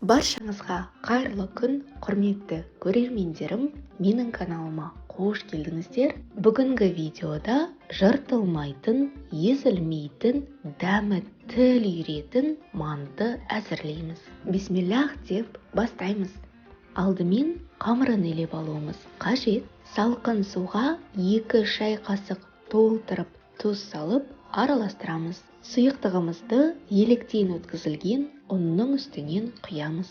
Баршаңызға қайырлы күн, құрметті көрермендерім, менің каналыма қош келдіңіздер. Бүгінгі видеода жыртылмайтын, езілмейтін, дәмі тіл үйіретін манты әзірлейміз. Бисмиллах деп бастаймыз. Алдымен қамырын елеп алуымыз қажет. Салқын суға 2 шай қасық толтырып тұз салып араластырамыз. Сұйықтығымызды електен өткізілген ұнның үстінен құямыз.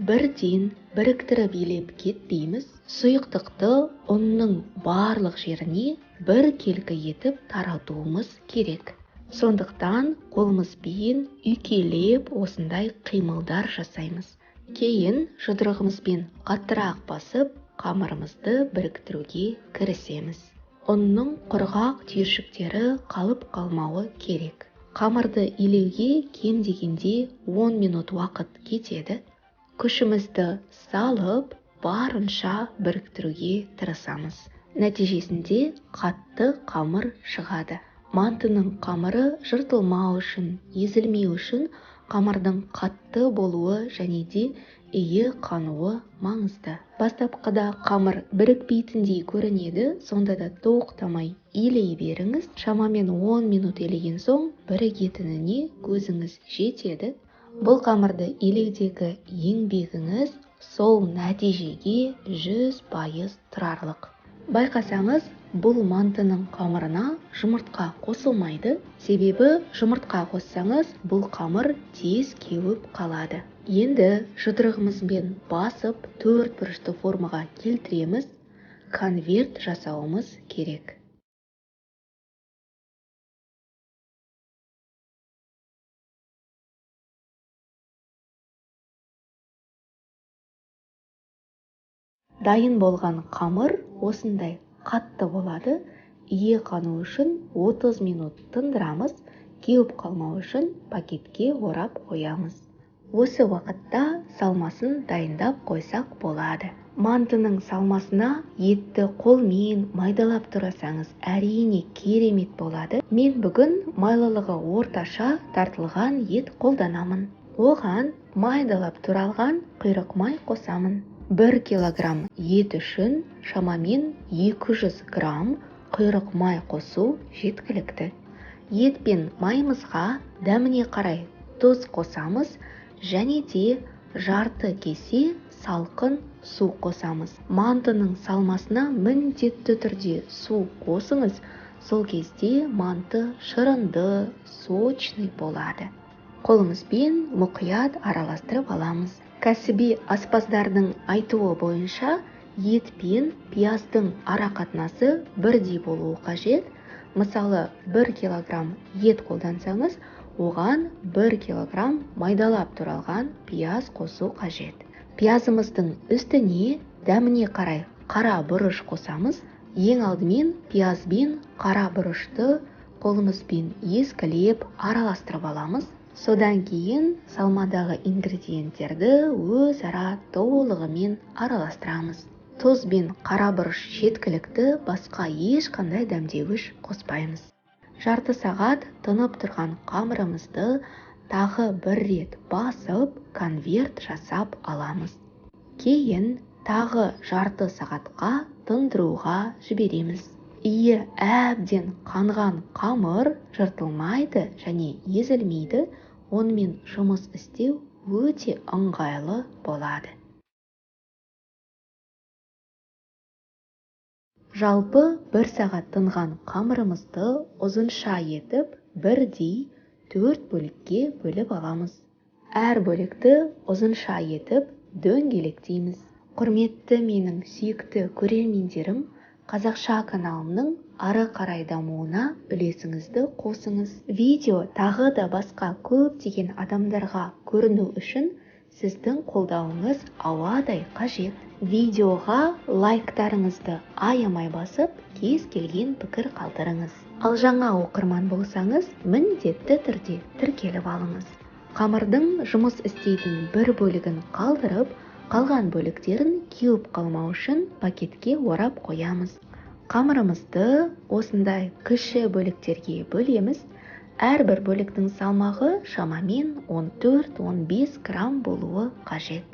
Бірден біріктіріп елеп кетпейміз. Сұйықтықты ұнның барлық жеріне бір келкі етіп таратуымыз керек. Сондықтан қолымызбен үйкелеп осындай қимылдар жасаймыз. Кейін жұдырығымызбен қаттырақ басып, қамырымызды біріктіруге кірісеміз. Ұнның құрғақ түйіршіктері қалып қалмауы керек. Қамырды илеуге кем дегенде 10 минут уақыт кетеді. Күшімізді салып, барынша біріктіруге тырысамыз. Нәтижесінде қатты қамыр шығады. Мантының қамыры жыртылмау үшін, езілмеу үшін қамырдың қатты болуы және де иі қануы маңызды. Бастапқыда қамыр бірікпейтіндей көрінеді, сонда да тоқтамай илей беріңіз. Шамамен 10 минут илеген соң бірігетініне көзіңіз жетеді. Бұл қамырды илеудегі еңбегіңіз сол нәтижеге 100% тұрарлық. Байқасаңыз, бұл мантының қамырына жұмыртқа қосылмайды. Себебі жұмыртқа қоссаңыз, бұл қамыр тез кеуіп қалады. Енді жұдырығымызбен басып, 4 бұрышты формаға келтіреміз. Конверт жасауымыз керек. Дайын болған қамыр осындай қатты болады. Иі қану үшін 30 минут тындырамыз. Кеуіп қалмау үшін пакетке орап қоямыз. Осы уақытта салмасын дайындап қойсақ болады. Мантының салмасына етті қолмен майдалап тұрасаңыз, әрине керемет болады. Мен бүгін майлылығы орташа тартылған ет қолданамын. Оған майдалап туралған құйрық май қосамын. 1 килограмм ет үшін шамамен 200 грамм құйрық май қосу жеткілікті. Ет пен майымызға дәміне қарай тұз қосамыз және де жарты кесе салқын су қосамыз. Мантының салмасына міндетті түрде су қосыңыз, сол кезде манты шырынды, сочный болады. Қолымызбен мұқият араластырып аламыз. Кәсіби аспаздардың айтуы бойынша ет пен пияздың арақатынасы бірдей болуы қажет. Мысалы, 1 килограмм ет қолдансаңыз, оған 1 килограмм майдалап туралған пияз қосу қажет. Пиязымыздың үстіне дәміне қарай қара бұрыш қосамыз. Ең алдымен пиязбен қара бұрышты қолымызбен ескілеп араластырып аламыз. Содан кейін салмадағы ингредиенттерді өзара толығымен араластырамыз. Тұз бен қара бұрыш жеткілікті, басқа ешқандай дәмдеуіш қоспаймыз. Жарты сағат тынып тұрған қамырымызды тағы бір рет басып, конверт жасап аламыз. Кейін тағы жарты сағатқа тындыруға жібереміз. Иі әбден қанған қамыр жыртылмайды және езілмейді. Онымен жұмыс істеу өте ыңғайлы болады. Жалпы 1 сағат тынған қамырымызды ұзынша етіп, бірдей 4 бөлікке бөліп аламыз. Әр бөлікті ұзынша етіп дөңгелектейміз. Құрметті менің сүйікті көрермендерім, Қазақша каналымның ары қарай дамуына үлесіңізді қосыңыз. Видео тағы да басқа көптеген адамдарға көріну үшін сіздің қолдауыңыз ауадай қажет. Видеоға лайктарыңызды аямай басып, кез келген пікір қалдырыңыз. Ал жаңа оқырман болсаңыз, міндетті түрде тіркеліп алыңыз. Қамырдың жұмыс істейтін бір бөлігін қалдырып, қалған бөліктерін кеуіп қалмау үшін пакетке орап қоямыз. Қамырымызды осындай кіші бөліктерге бөлеміз. Әрбір бөліктің салмағы шамамен 14-15 грамм болуы қажет.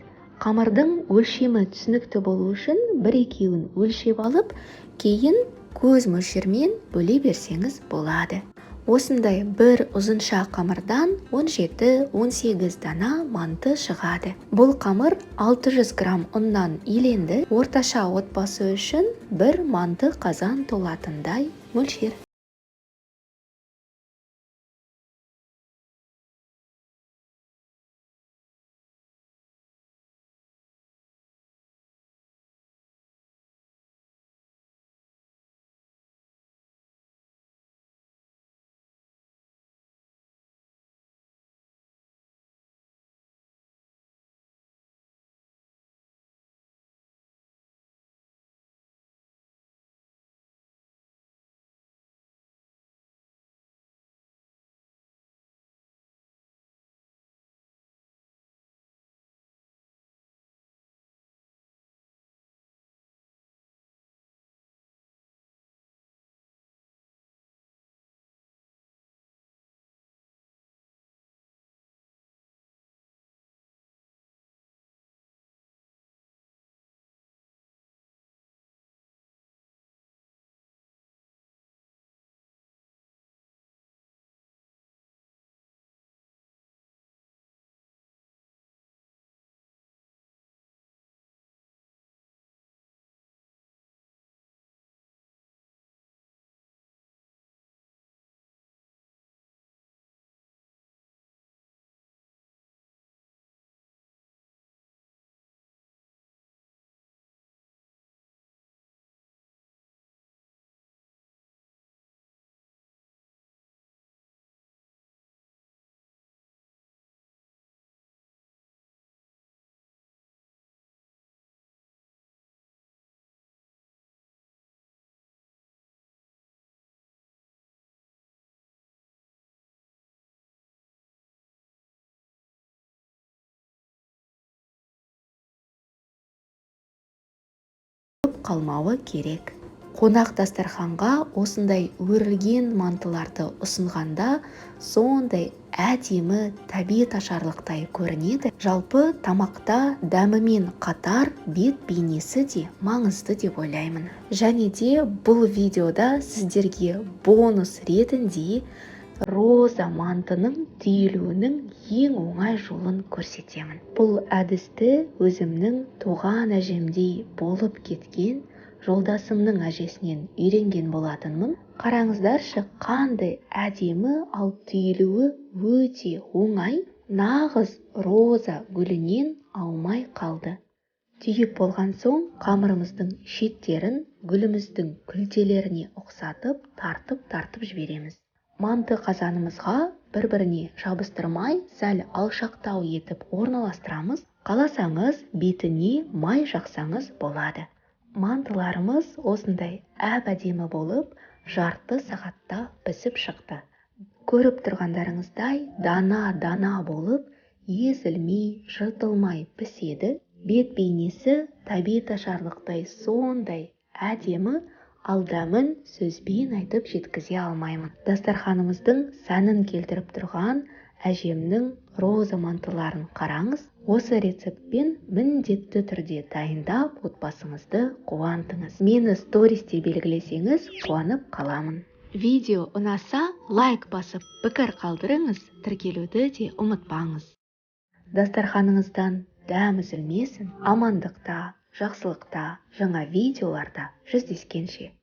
Қамырдың өлшемі түсінікті болу үшін бір-екеуін өлшеп алып, кейін көз мөлшермен бөле берсеңіз болады. Осындай бір ұзынша қамырдан 17-18 дана манты шығады. Бұл қамыр 600 грамм ұннан иленді. Орташа отбасы үшін бір манты қазан толатындай мөлшер. Қалмауы керек. Қонақ дастарханға осындай өрілген мантыларды ұсынғанда сондай әдемі табиғат ашарлықтай көрінеді. Жалпы тамақта дәмімен қатар бет бейнесі де маңызды деп ойлаймын. Және де бұл видеода сіздерге бонус ретінде роза мантының түйілуінің ең оңай жолын көрсетемін. Бұл әдісті өзімнің туған әжемдей болып кеткен жолдасымның әжесінен үйренген болатынмын. Қараңыздаршы, қандай әдемі, ал түйілуі өте оңай. Нағыз роза гүлінен аумай қалды. Түйіп болған соң қамырымыздың шеттерін гүліміздің күлтелеріне ұқсатып, тартып жібереміз. Манты қазанымызға бір-біріне жабыстырмай, сәл алшақтау етіп орналастырамыз. Қаласаңыз, бетіне май жақсаңыз болады. Мантыларымыз осындай әп-әдемі болып, жарты сағатта пісіп шықты. Көріп тұрғандарыңыздай дана-дана болып, езілмей, жыртылмай піседі. Бет бейнесі табиғат ашарлықтай сондай әдемі, ал дәмін сөзбен айтып жеткізе алмаймын. Дастарханымыздың сәнін келтіріп тұрған әжемнің роза мантыларын қараңыз. Осы рецептпен міндетті түрде дайындап, отбасыңызды қуантыңыз. Мені стористе белгілесеңіз, қуанып қаламын. Видео ұнаса, лайк басып, пікір қалдырыңыз, тіркелуді де ұмытпаңыз. Дастарханыңыздан дәм үзілмесін, амандықта, жақсылықта, жаңа видеоларда жүздескенше.